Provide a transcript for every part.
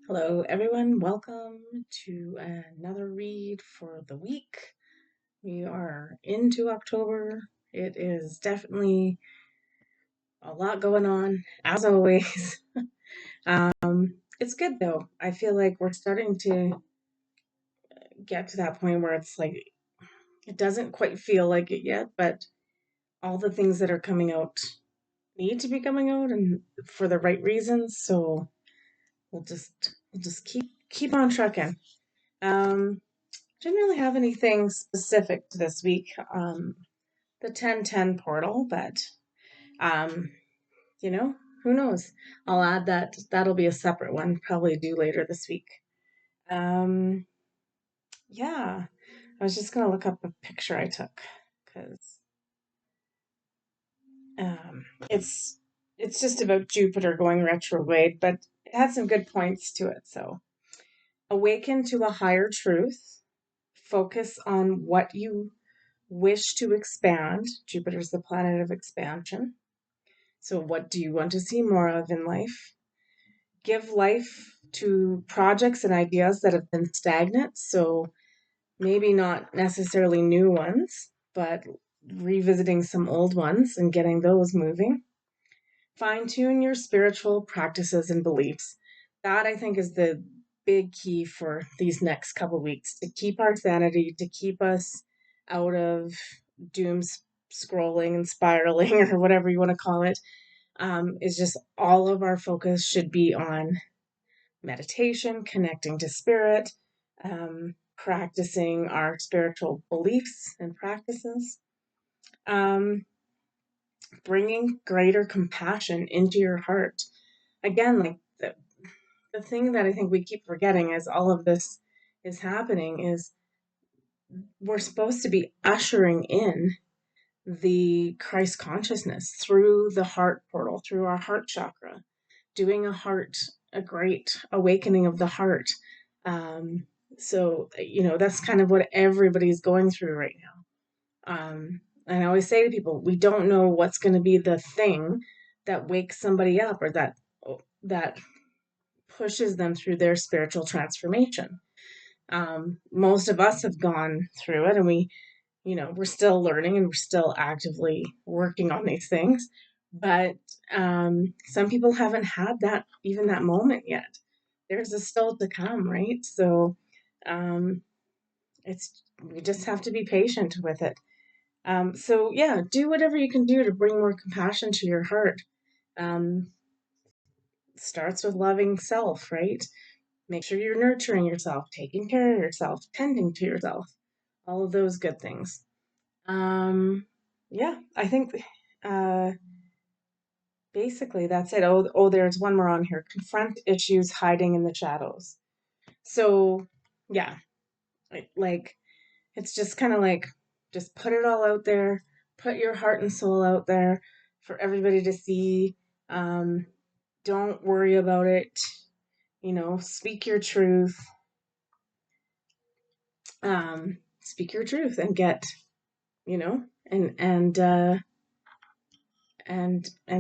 Hello, everyone. Welcome to another read for the week. We are into October. It is definitely a lot going on, as always. It's good though. I feel like we're starting to get to that point where it's like it doesn't quite feel like it yet, but all the things that are coming out need to be coming out and for the right reasons. So we'll just keep on trucking. Um, Didn't really have anything specific to this week. The 1010 portal, but um, you know, who knows? I'll add that. That'll be a separate one, probably due later this week. Um, yeah, I was just gonna look up a picture I took because um, it's it's just about Jupiter going retrograde, but it had some good points to it. So awaken to a higher truth. Focus on what you wish to expand. Jupiter's the planet of expansion. So, what do you want to see more of in life? Give life to projects and ideas that have been stagnant. So, maybe not necessarily new ones, but revisiting some old ones and getting those moving. Fine tune your spiritual practices and beliefs. That I think is the big key for these next couple weeks to keep our sanity, to keep us out of doom scrolling and spiraling or whatever you want to call it. Is just all of our focus should be on meditation, connecting to spirit, practicing our spiritual beliefs and practices. Um, Bringing greater compassion into your heart. Again, like the thing that I think we keep forgetting as all of this is happening is we're supposed to be ushering in the Christ consciousness through the heart portal, through our heart chakra, doing a great awakening of the heart. Um, so, that's kind of what everybody's going through right now. And I always say to people, we don't know what's going to be the thing that wakes somebody up or that pushes them through their spiritual transformation. Most of us have gone through it, and we're still learning and we're still actively working on these things. But some people haven't had that moment yet. There's a still to come, right? So um, it's we just have to be patient with it. So yeah, do whatever you can do to bring more compassion to your heart. Um, Starts with loving self, right? Make sure you're nurturing yourself, taking care of yourself, tending to yourself, all of those good things. Yeah, I think uh, basically that's it. Oh, there's one more on here. Confront issues hiding in the shadows. So, yeah, like it's just kind of like just put it all out there, put your heart and soul out there for everybody to see. Um, don't worry about it. Speak your truth. Speak your truth and get, you know, and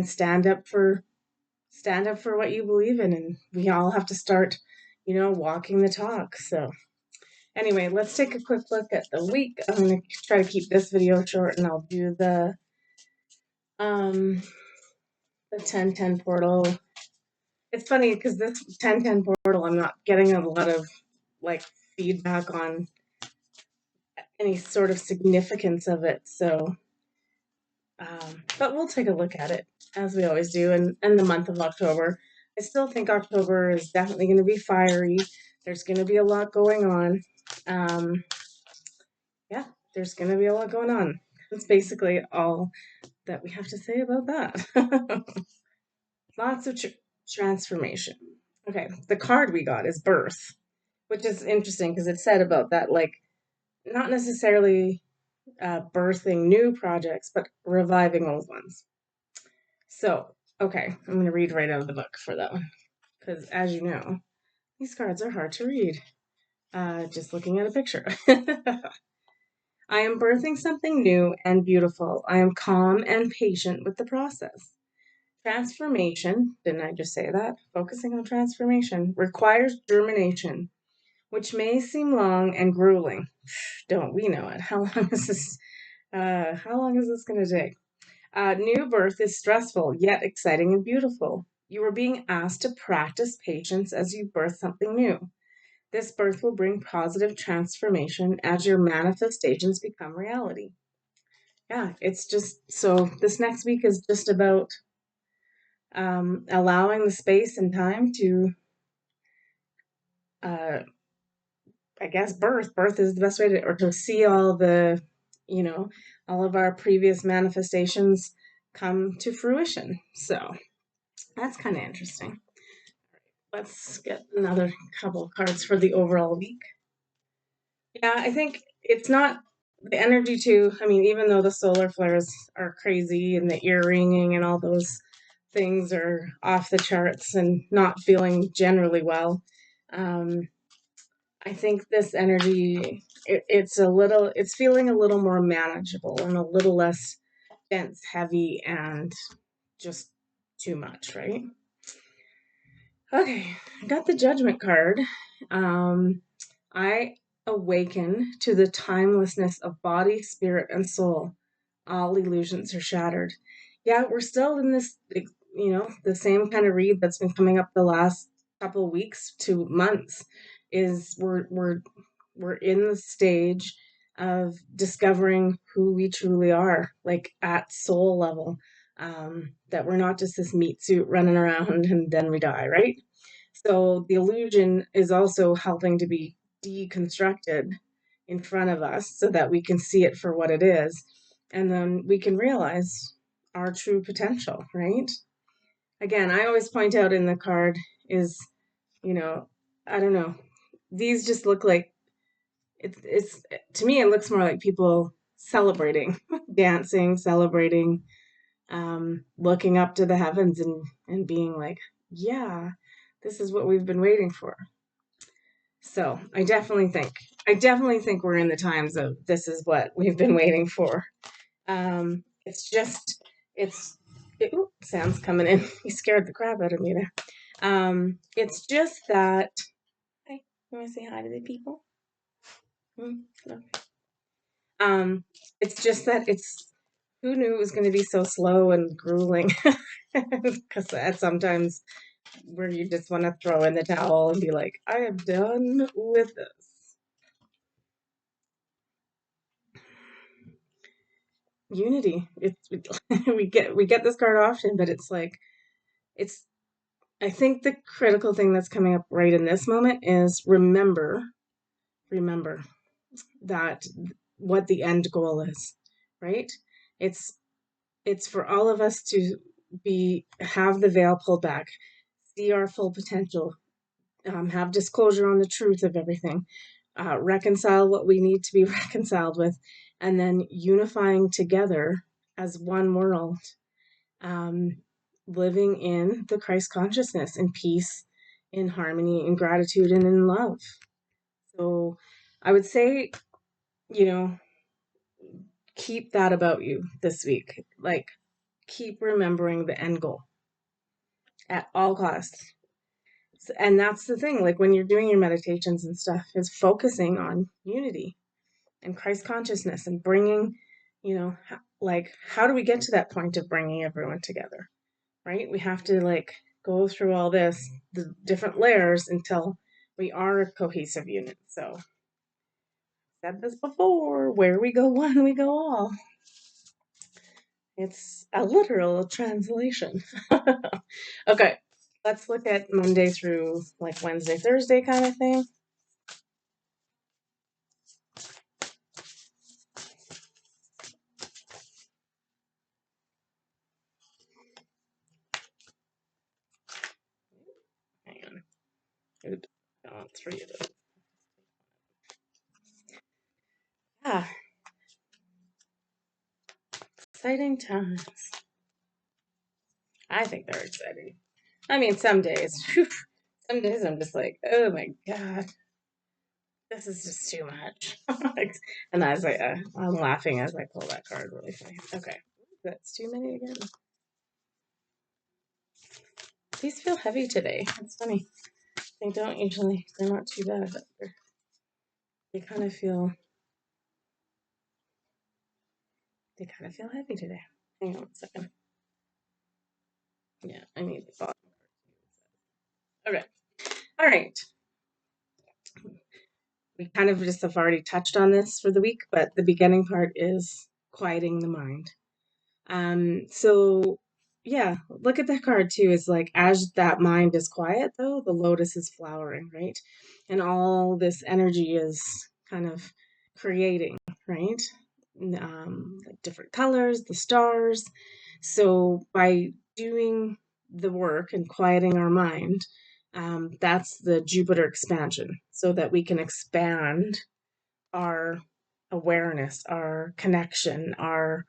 stand up for what you believe in, and we all have to start walking the talk. So anyway, let's take a quick look at the week. I'm going to try to keep this video short, and I'll do um the 1010 portal. It's funny because this 1010 portal, I'm not getting a lot of like feedback on any sort of significance of it. So but we'll take a look at it as we always do in the month of October. I still think October is definitely going to be fiery. There's going to be a lot going on. Um, yeah, there's going to be a lot going on. That's basically all that we have to say about that. Lots of transformation. Okay, the card we got is birth, which is interesting because it said about that, like, not necessarily birthing new projects, but reviving old ones. So, okay, I'm going to read right out of the book for that one. Because, as you know, these cards are hard to read. Just looking at a picture. I am birthing something new and beautiful. I am calm and patient with the process. Transformation, didn't I just say that? Focusing on transformation requires germination, which may seem long and grueling. Don't we know it? How long is this going to take? New birth is stressful, yet exciting and beautiful. You are being asked to practice patience as you birth something new. This birth will bring positive transformation as your manifestations become reality. Yeah, it's just so this next week is just about allowing the space and time to, uh, I guess, birth. Birth is the best way to, or to see all the, you know, all of our previous manifestations come to fruition. So that's kind of interesting. Let's get another couple cards for the overall week. Yeah, I think it's not the energy too. I mean, even though the solar flares are crazy and the ear ringing and all those things are off the charts and not feeling generally well, um, I think this energy it's feeling a little more manageable and a little less dense, heavy, and just too much, right? Okay, I got the Judgment card. I awaken to the timelessness of body, spirit, and soul. All illusions are shattered. Yeah, we're still in this, the same kind of read that's been coming up the last couple weeks to months. Is we're in the stage of discovering who we truly are, like at soul level. That we're not just this meat suit running around and then we die, right? So the illusion is also helping to be deconstructed in front of us so that we can see it for what it is. And then we can realize our true potential, right? Again, I always point out in the card is, you know, I don't know, these just look like it's to me, it looks more like people celebrating, dancing, celebrating, looking up to the heavens and being like, yeah, this is what we've been waiting for. So I definitely think we're in the times of this is what we've been waiting for. It's just, Sam's coming in. He scared the crap out of me there. It's just that, hey, you want to say hi to the people? No. It's just that who knew it was going to be so slow and grueling? Because that's sometimes where you just want to throw in the towel and be like, I am done with this. Unity. It's we get this card often, but it's like it's I think the critical thing that's coming up right in this moment is remember that what the end goal is, right? It's it's for all of us to have the veil pulled back, see our full potential, have disclosure on the truth of everything, reconcile what we need to be reconciled with, and then unifying together as one world, um, living in the Christ consciousness, in peace, in harmony, in gratitude, and in love. So I would say, you know, keep that about you this week. Like, keep remembering the end goal at all costs. And that's the thing, like when you're doing your meditations and stuff, is focusing on unity and Christ consciousness and bringing, like, how do we get to that point of bringing everyone together? Right? We have to like go through all the different layers until we are a cohesive unit. So, said this before, where we go one, we go all. It's a literal translation. Okay, let's look at Monday through like Wednesday, Thursday kind of thing. Hang on. Oops. Oh, 3 of those. Ah, exciting times. I think they're exciting. I mean, some days I'm just like, oh my God, this is just too much. And I'm laughing as I pull that card really fast. Okay, that's too many again. These feel heavy today. It's funny. They don't usually, they're not too bad, but they kind of feel heavy today. Hang on a second. Yeah, I need the bottom. Okay. All right. We kind of just have already touched on this for the week, but the beginning part is quieting the mind. So yeah, look at that card too. Is like as that mind is quiet though, the lotus is flowering, right? And all this energy is kind of creating, right? Like different colors, the stars. So by doing the work and quieting our mind, that's the Jupiter expansion, so that we can expand our awareness, our connection, our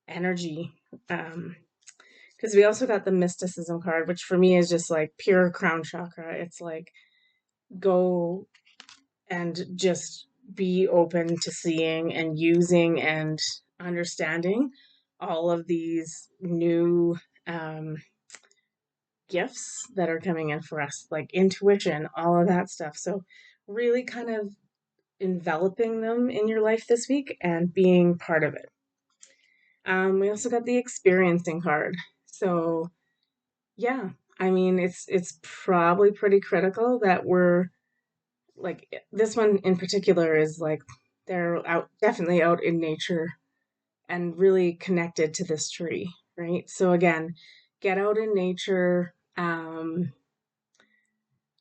energy. Because we also got the mysticism card, which for me is just like pure crown chakra. It's like go and just be open to seeing and using and understanding all of these new um, gifts that are coming in for us, like intuition, all of that stuff. So, really kind of enveloping them in your life this week and being part of it. We also got the experiencing card. So, yeah, I mean, it's probably pretty critical that we're like this one in particular is like they're out definitely out in nature and really connected to this tree, right? So again, get out in nature, you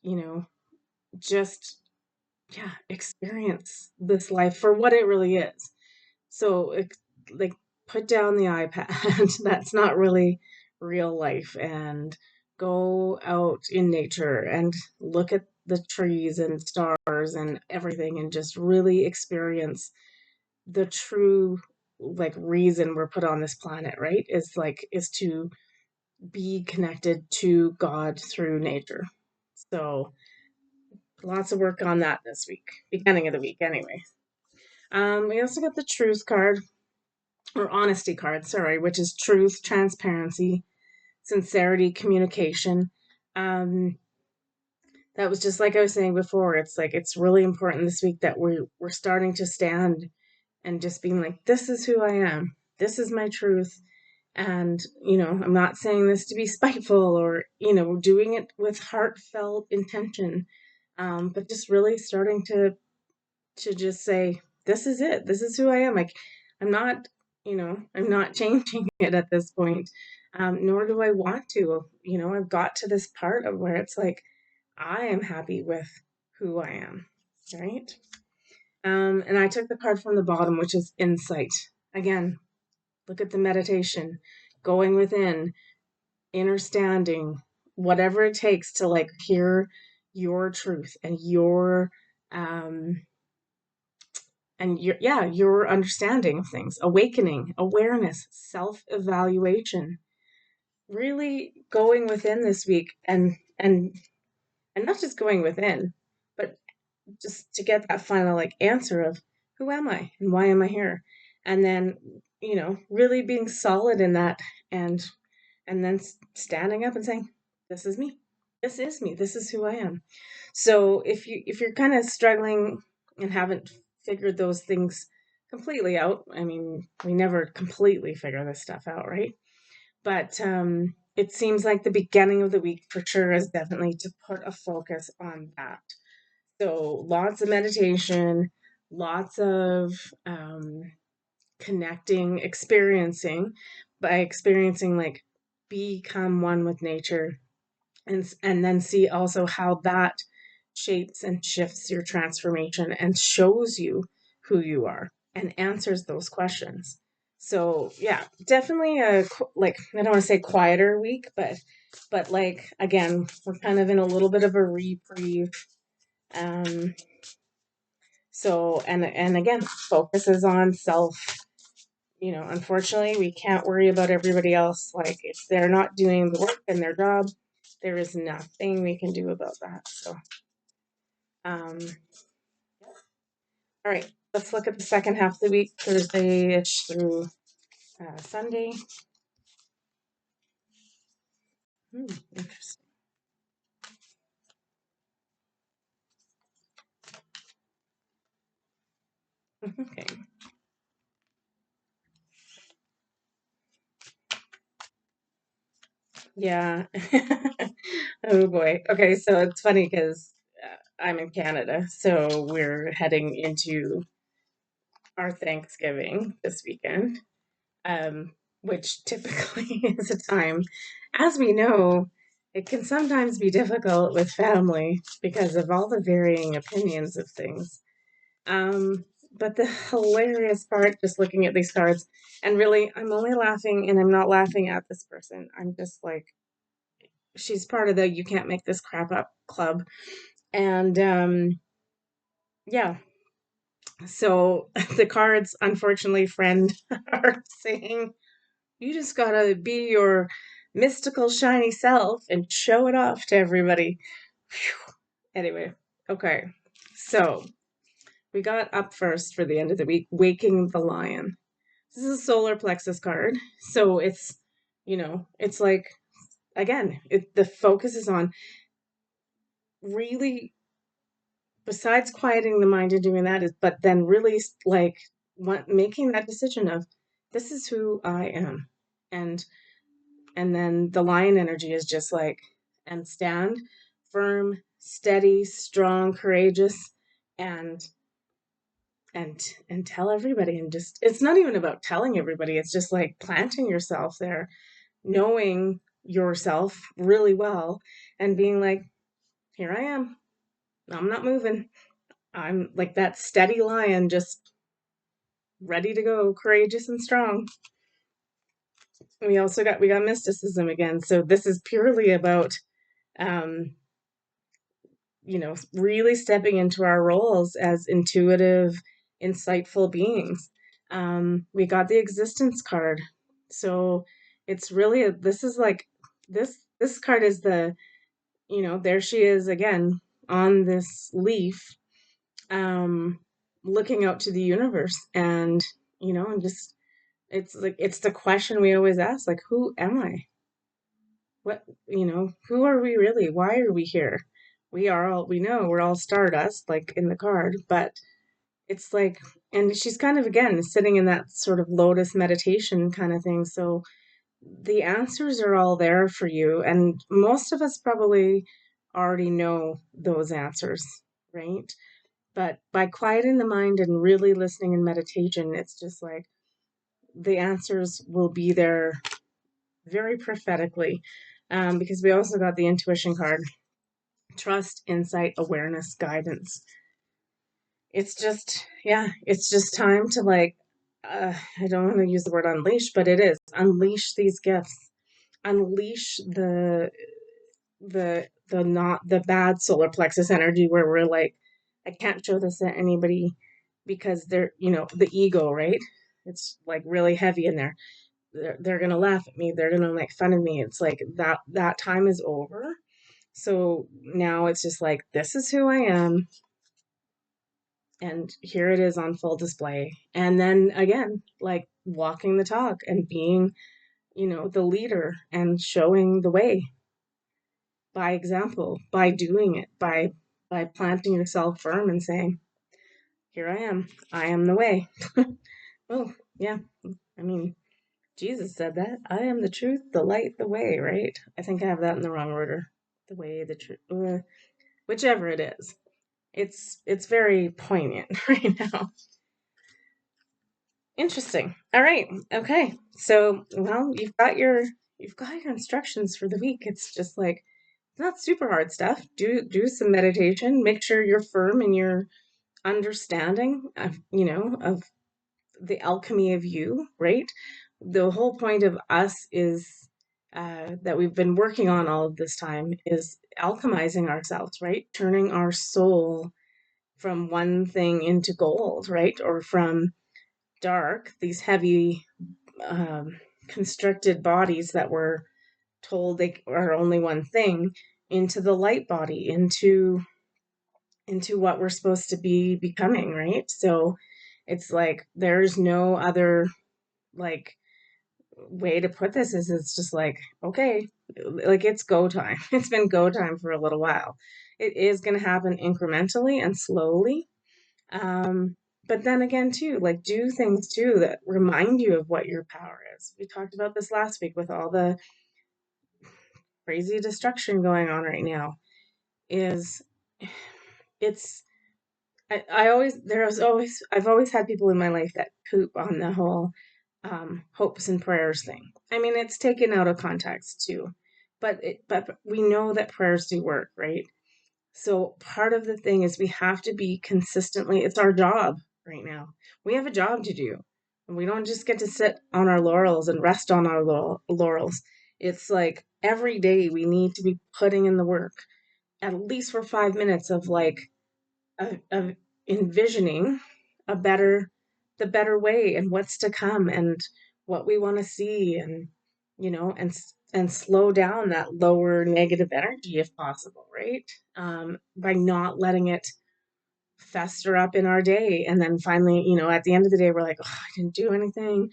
know, just yeah, experience this life for what it really is. So like put down the iPad. That's not really real life, and go out in nature and look at the trees and stars and everything and just really experience the true like reason we're put on this planet, right? Is to be connected to God through nature. So lots of work on that this week, beginning of the week anyway. We also got the truth card, or honesty card, sorry, which is truth, transparency, sincerity, communication. Um, that was just like I was saying before. It's like it's really important this week that we're starting to stand and just being like, this is who I am. This is my truth. And, I'm not saying this to be spiteful or, doing it with heartfelt intention. But just really starting to just say, this is it. This is who I am. Like, I'm not, I'm not changing it at this point. Nor do I want to. I've got to this part of where it's like, I am happy with who I am. Right. And I took the card from the bottom, which is insight. Again, look at the meditation, going within, understanding, whatever it takes to like hear your truth um, your understanding of things, awakening, awareness, self-evaluation, really going within this week and not just going within, but just to get that final like answer of who am I and why am I here? And then, really being solid in that and and then standing up and saying, this is me. This is me. This is who I am. So if you're kind of struggling and haven't figured those things completely out, I mean, we never completely figure this stuff out, right? But it seems like the beginning of the week for sure is definitely to put a focus on that. So lots of meditation, lots of connecting, experiencing, by experiencing like become one with nature, and then see also how that shapes and shifts your transformation and shows you who you are and answers those questions. So yeah, definitely like I don't want to say quieter week, but like again, we're kind of in a little bit of a reprieve. Um, so and again, focuses on self. Unfortunately, we can't worry about everybody else. Like if they're not doing the work in their job, there is nothing we can do about that. So, um, all right, let's look at the second half of the week, Thursday-ish through Sunday. Interesting. Okay. Yeah. Oh boy. Okay, so it's funny because I'm in Canada, so we're heading into our Thanksgiving this weekend, um, which typically is a time, as we know, it can sometimes be difficult with family because of all the varying opinions of things. Um, but the hilarious part, just looking at these cards, and really, I'm only laughing, and I'm not laughing at this person. I'm just like, she's part of the "you can't make this crap up" club, and yeah. So the cards, unfortunately, friend, are saying you just gotta be your mystical, shiny self and show it off to everybody. Phew. Anyway, okay. So we got up first for the end of the week, Waking the Lion. This is a solar plexus card. So it's like, again, the focus is on really, besides quieting the mind and doing that, is, but then really like making that decision of this is who I am. And And then the lion energy is just like, and stand firm, steady, strong, courageous, and and tell everybody. And just, it's not even about telling everybody, it's just like planting yourself there, knowing yourself really well, and being like, here I am. I'm not moving. I'm like that steady lion, just ready to go, courageous and strong. We got mysticism again. So this is purely about um really stepping into our roles as intuitive, insightful beings. We got the existence card. So it's really, this is like, this card is there she is again on this leaf, um, looking out to the universe, and just, it's like, it's the question we always ask, like, who am I? Who are we really? Why are we here? We know we're all stardust, like in the card, but it's like, and she's kind of, again, sitting in that sort of lotus meditation kind of thing. So the answers are all there for you. And most of us probably already know those answers, right? But by quieting the mind and really listening in meditation, it's just like the answers will be there very prophetically, because we also got the intuition card, trust, insight, awareness, guidance. It's just, yeah, it's just time to like, I don't want to use the word unleash, but it is unleash these gifts, unleash the not the bad solar plexus energy where we're like, I can't show this to anybody because they're, the ego, right? It's like really heavy in there. They're gonna laugh at me. They're gonna make fun of me. It's like that time is over. So now it's just like, this is who I am, and here it is on full display. And then again, like walking the talk and being, the leader and showing the way by example, by doing it, by planting yourself firm and saying, here I am the way. Oh, yeah. I mean, Jesus said that. I am the truth, the light, the way, right? I think I have that in the wrong order. The way, the truth, whichever it is. It's very poignant right now. Interesting. All right. Okay. So, well, you've got your instructions for the week. It's just like, not super hard stuff. Do some meditation. Make sure you're firm in your understanding of the alchemy of you, right? The whole point of us is, that we've been working on all of this time, is alchemizing ourselves, right? Turning our soul from one thing into gold, right? Or from dark, these heavy, um, constructed bodies that were told they are only one thing, into the light body, into what we're supposed to be becoming, right? So it's like there's no other, like, way to put this, is it's just like, okay, Like it's go time. It's been go time for a little while. It is going to happen incrementally and slowly. Um, but then again, too, like do things too that remind you of what your power is. We talked about this last week with all the crazy destruction going on right now. Is it's I always there's always I've always had people in my life that poop on the whole hopes and prayers thing. I mean, it's taken out of context too, but we know that prayers do work, right? So part of the thing is we have to be consistently. It's our job right now. We have a job to do, and we don't just get to sit on our laurels and rest on our laurels. It's like every day we need to be putting in the work, at least for 5 minutes of like of envisioning a better the better way and what's to come and what we want to see, and and slow down that lower negative energy if possible, right? By not letting it fester up in our day, and then finally, at the end of the day we're like, oh, I didn't do anything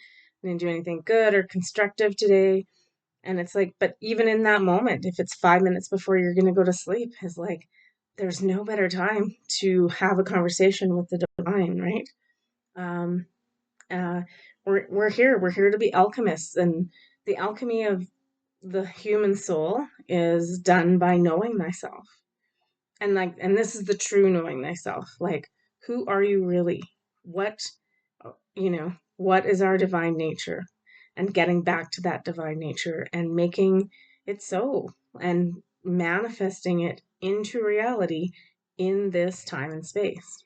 good or constructive today. And it's like, but even in that moment, if it's 5 minutes before you're going to go to sleep, is like, there's no better time to have a conversation with the divine, right? Um, uh, we're here to be alchemists, and the alchemy of the human soul is done by knowing thyself. And this is the true knowing thyself. Like, who are you really? What, what is our divine nature? And getting back to that divine nature and making it so, and manifesting it into reality in this time and space.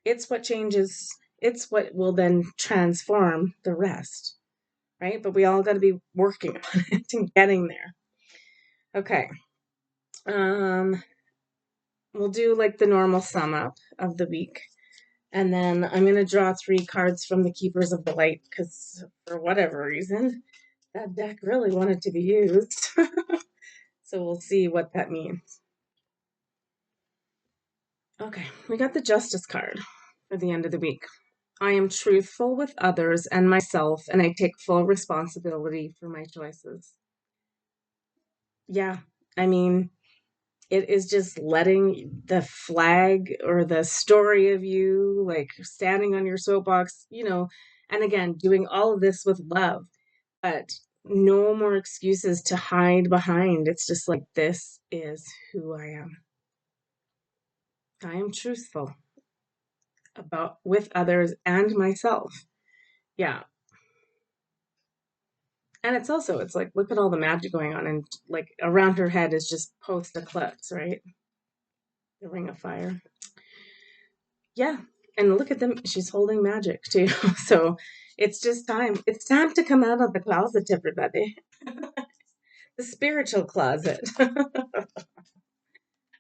It's what changes, it's what will then transform the rest, right? But we all got to be working on it and getting there. Okay. We'll do like the normal sum up of the week. And then I'm going to draw 3 cards from the Keepers of the Light because for whatever reason, that deck really wanted to be used. So we'll see what that means. Okay, we got the Justice card for the end of the week. I am truthful with others and myself, and I take full responsibility for my choices. Yeah, I mean, it is just letting the flag or the story of you, like standing on your soapbox, and again, doing all of this with love, but no more excuses to hide behind. It's just like, this is who I am. I am truthful about with others and myself. Yeah. And it's like, look at all the magic going on, and like around her head is just post eclipse, right? The ring of fire. Yeah. And look at them. She's holding magic too. So it's just time. It's time to come out of the closet, everybody. The spiritual closet.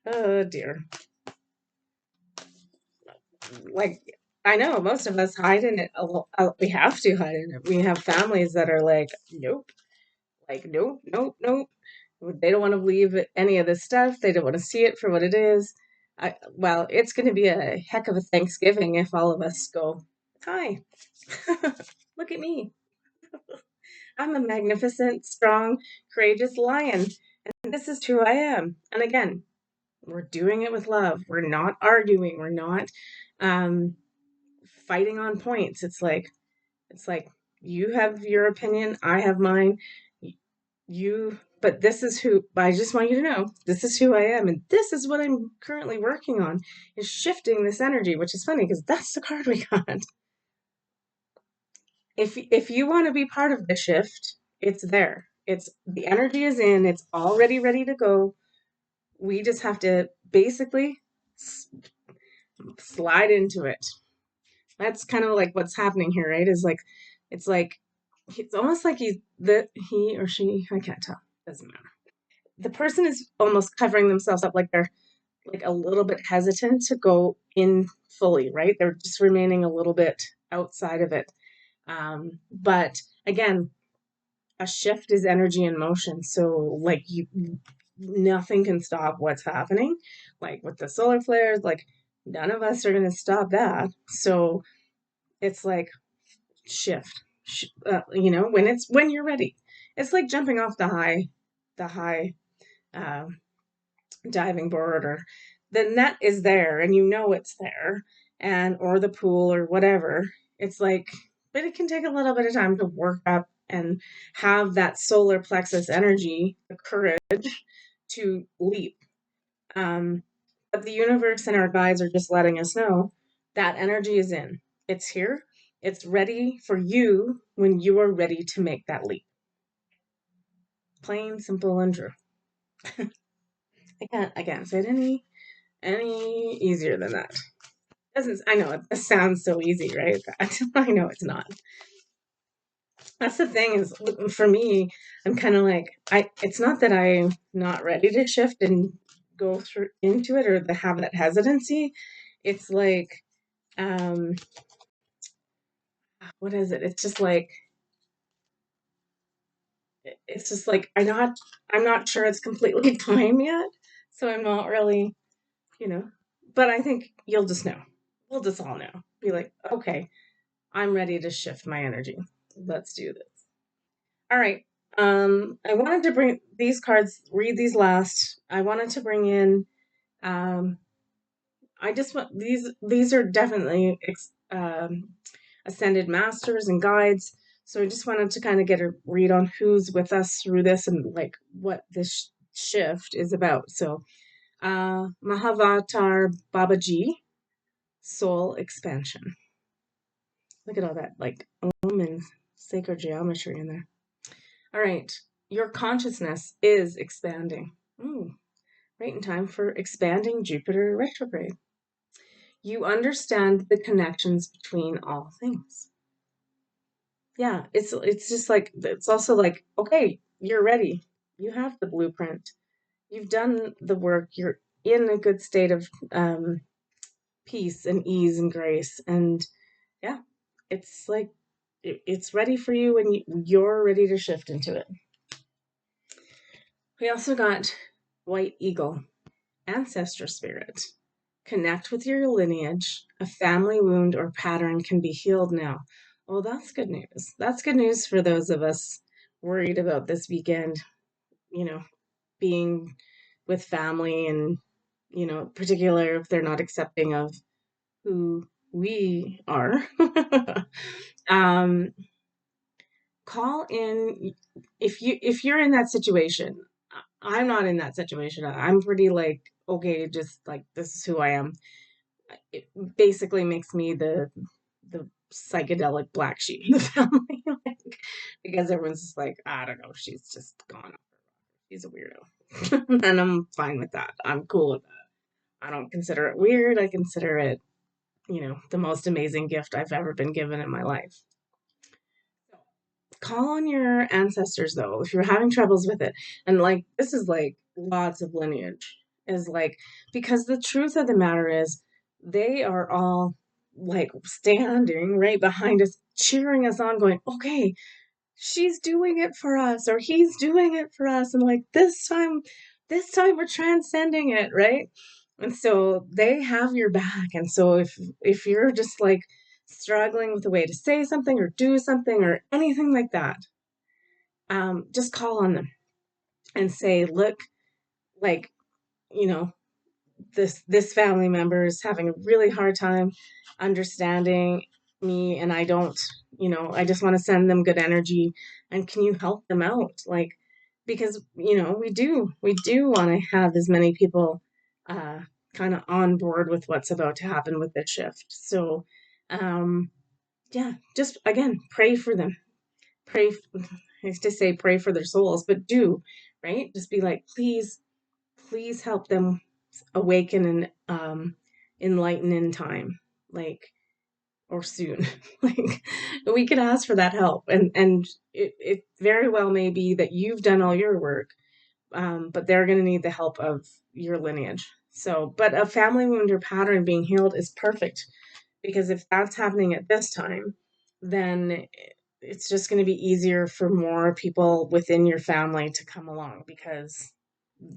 Oh dear. Like, I know most of us hide in it. We have to hide in it. We have families that are like, nope, like, nope, nope, nope. They don't want to believe any of this stuff. They don't want to see it for what it is. Well, it's going to be a heck of a Thanksgiving if all of us go, hi, look at me. I'm a magnificent, strong, courageous lion. And this is who I am. And again, we're doing it with love. We're not arguing. We're not um, fighting on points. It's like you have your opinion, I have mine. But this is who, I just want you to know, this is who I am, and this is what I'm currently working on, is shifting this energy, which is funny because that's the card we got. If you want to be part of the shift, it's there. It's the energy is in, it's already ready to go. We just have to basically slide into it. That's kind of like what's happening here, right? It's almost like he or she, I can't tell, doesn't matter. The person is almost covering themselves up, like they're like a little bit hesitant to go in fully, right? They're just remaining a little bit outside of it. But again, a shift is energy in motion. So like nothing can stop what's happening. Like with the solar flares, like none of us are going to stop that. So it's like shift, when you're ready. it's like jumping off the high uh, diving board, or the net is there and you know it's there, and or the pool or whatever. It's like, but it can take a little bit of time to work up and have that solar plexus energy, the courage to leap. um, but the universe and our guides are just letting us know that energy is in, it's here, it's ready for you when you are ready to make that leap. Plain, simple, and true. I can't say it any easier than that. Doesn't, I know it sounds so easy, right? I know it's not. That's the thing is, for me, I'm kind of like, it's not that I'm not ready to shift and go through into it, or to have that hesitancy. It's like, um, what is it? It's just like, I'm not sure it's completely time yet. So I'm not really, you know, but I think you'll just know. We'll just all know. Be like, okay, I'm ready to shift my energy. Let's do this. All right. I wanted to bring these cards, read these last. I wanted to bring in, um, I just want these are definitely ascended masters and guides. So I just wanted to kind of get a read on who's with us through this and like what this shift is about. So, Mahavatar Babaji, soul expansion. Look at all that like and sacred geometry in there. All right, your consciousness is expanding. Ooh, right in time for expanding Jupiter retrograde. You understand the connections between all things. Yeah, it's just like, it's also like, okay, you're ready. You have the blueprint. You've done the work. You're in a good state of peace and ease and grace, and yeah, it's like it's ready for you when you're ready to shift into it. We also got White Eagle, ancestor spirit. Connect with your lineage. A family wound or pattern can be healed now. Well, that's good news. That's good news for those of us worried about this weekend, you know, being with family, and, particular if they're not accepting of who we are. um, Call in if you're in that situation. I'm not in that situation. I'm pretty like, okay, just like, this is who I am. It basically makes me the psychedelic black sheep in the family, like, because everyone's just like, I don't know, she's just gone. She's a weirdo, and I'm fine with that. I'm cool with that. I don't consider it weird. I consider it, the most amazing gift I've ever been given in my life. Call on your ancestors though if you're having troubles with it. And like, this is like lots of lineage, is like, because the truth of the matter is, they are all like standing right behind us, cheering us on, going, okay, she's doing it for us, or he's doing it for us, and like, this time we're transcending it, right? And so they have your back. And so if you're just like struggling with a way to say something or do something or anything like that, just call on them and say, look, like, you know this family member is having a really hard time understanding me, and I don't, I just want to send them good energy, and can you help them out, like, because we do want to have as many people uh kind of on board with what's about to happen with this shift. So um yeah, just again, pray for them. Pray. I used to say pray for their souls, but do, right? Just be like, please help them awaken and enlighten in time, like, or soon. Like, we could ask for that help, and it very well may be that you've done all your work, but they're going to need the help of your lineage. So, but a family wound or pattern being healed is perfect, because if that's happening at this time, then it's just going to be easier for more people within your family to come along, because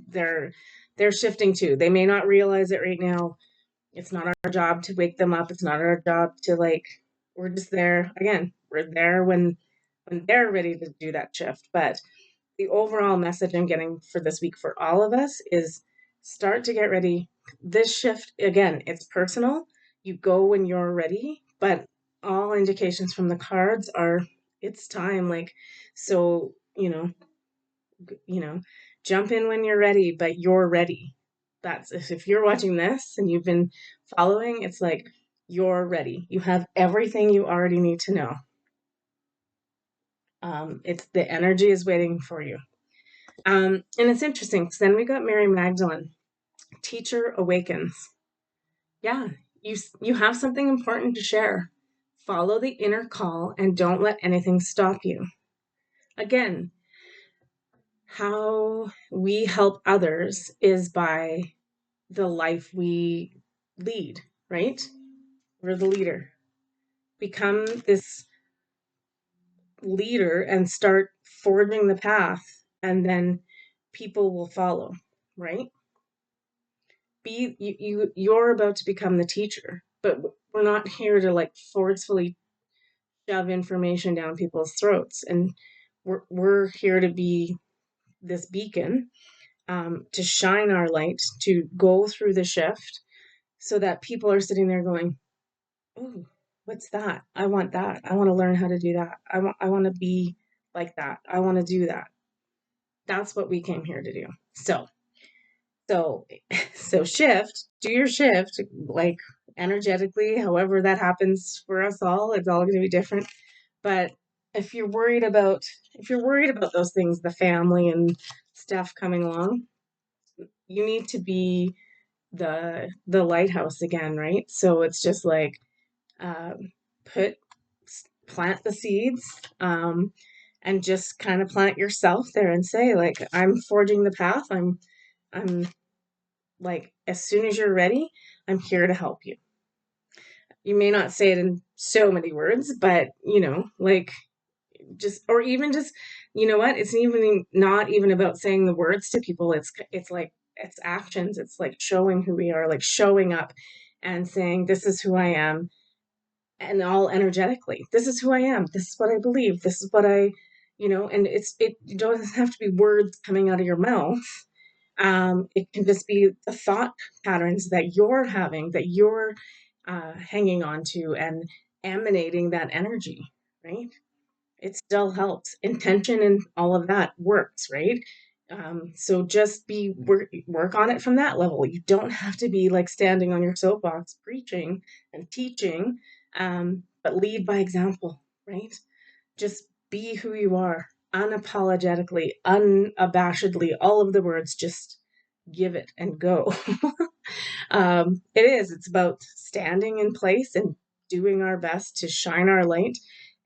they're they're shifting too. They may not realize it right now. It's not our job to wake them up. It's not our job to, like, we're just there. Again, we're there when when they're ready to do that shift. But the overall message I'm getting for this week for all of us is start to get ready. This shift, again, it's personal. You go when you're ready, but all indications from the cards are it's time. Like, so, you know, jump in when you're ready, but you're ready. That's if you're watching this and you've been following, it's like you're ready. You have everything you already need to know. It's the energy is waiting for you. And it's interesting because then we got Mary Magdalene. Teacher awakens. Yeah, you have something important to share. Follow the inner call and don't let anything stop you. Again, how we help others is by the life we lead, right? We're the leader. Become this leader and start forging the path, and then people will follow, right? You're about to become the teacher, but we're not here to like forcefully shove information down people's throats, and we're here to be this beacon, to shine our light, to go through the shift so that people are sitting there going, oh, what's that? I want that. I want to learn how to do that. I want to be like that. I want to do that. That's what we came here to do. So so shift, do your shift, like energetically, however that happens for us all, it's all going to be different. But if you're worried about those things, the family and stuff coming along, you need to be the lighthouse again, right? So it's just like, um, put plant the seeds, and just kind of plant yourself there and say like, I'm forging the path. I'm like, as soon as you're ready, I'm here to help you. You may not say it in so many words, but like, just, or even just, you know what, it's even not even about saying the words to people. It's like, it's actions. It's like showing who we are, like showing up and saying, this is who I am, and all energetically, this is who I am, this is what I believe, this is what and it doesn't have to be words coming out of your mouth. It can just be the thought patterns that you're having, that you're hanging on to, and emanating that energy, right? It still helps. Intention and all of that works, right? So just work on it from that level. You don't have to be like standing on your soapbox preaching and teaching, but lead by example, right? Just be who you are, unapologetically, unabashedly, all of the words, just give it and go. It's about standing in place and doing our best to shine our light,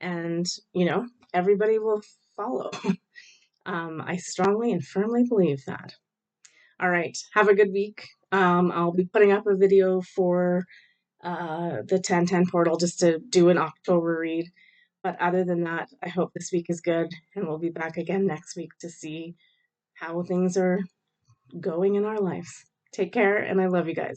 and, everybody will follow. I strongly and firmly believe that. All right. Have a good week. I'll be putting up a video for the 1010 portal just to do an October read. But other than that, I hope this week is good, and we'll be back again next week to see how things are going in our lives. Take care, and I love you guys.